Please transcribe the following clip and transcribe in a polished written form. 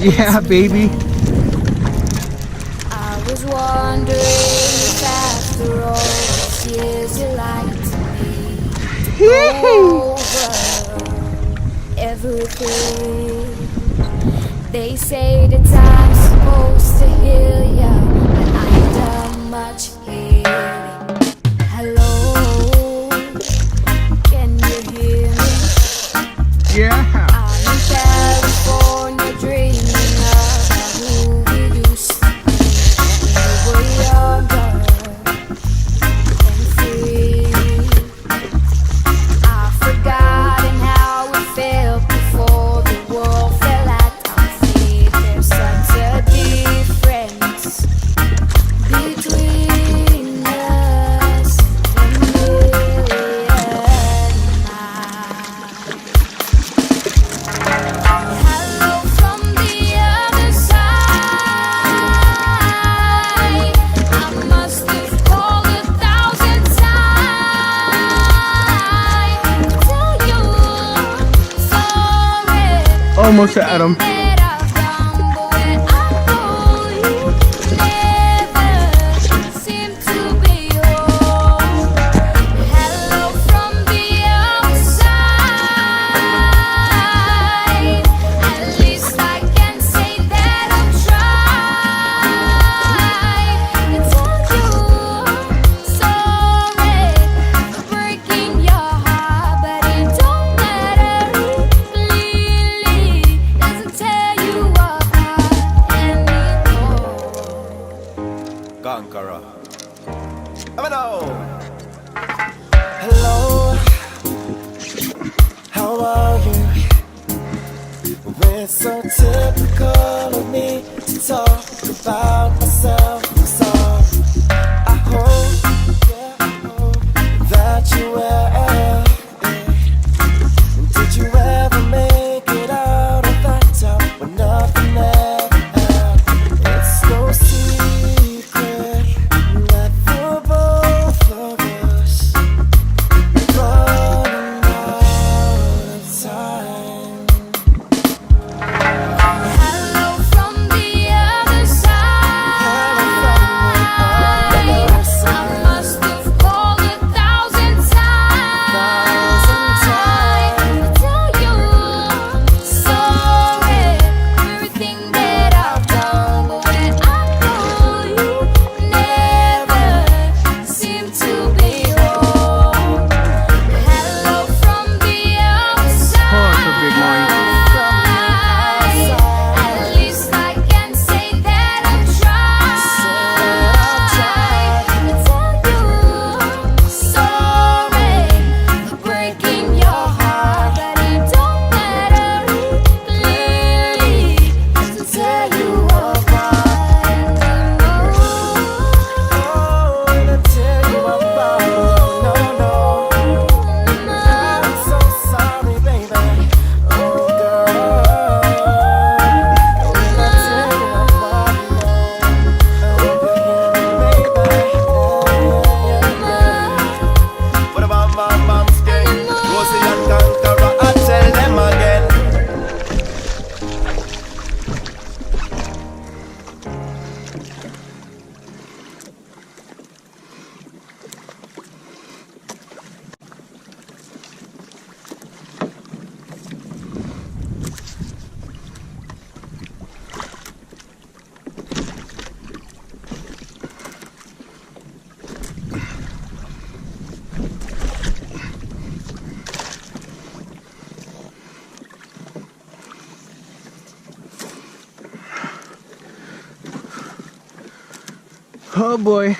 Yeah, baby. I was wondering if after all these years you liked me to go over everything. They say that I'm supposed to heal ya, but I ain't done much healing. Hello, can you hear me? Yeah. I'm in California dreaming about who we used to be when we were younger and free. I've forgotten how it felt before the world fell at our feet. There's such a difference between us and a million miles. Hello from the other side. I must have called 1,000 times to tell you sorry. Almost at him. That I've done, but when I know you never seem to be home. Hello from the outside. At least I can say that I've tried to tell you sorry for breaking your heart, but it don't matter. It clearly doesn't tear you apart anymore. Conqueror. I mean, no. Hello, how are you? Well, it's so typical of me to talk about myself. So I hope, yeah, I hope that you well. Did you ever make it out of that town when nothing ever happened? It's no secret that for both of us running out of time. Hello from the other side. I must have called 1,000 times to tell you sorry for everything that I've done, but when I know you never seem to be home. Hello from the outside. Oh, it's a big one. At least I can say that I've tried to tell you sorry for breaking your heart, but it don't matter. It clearly doesn't tear you apart anymore. Oh, and I tell you about no, I'm so sorry, baby. Oh, girl, and I tell you about I hope you hear me, baby. What about my mom's gang? Rosie and Conqueror, I tell them again. Oh boy.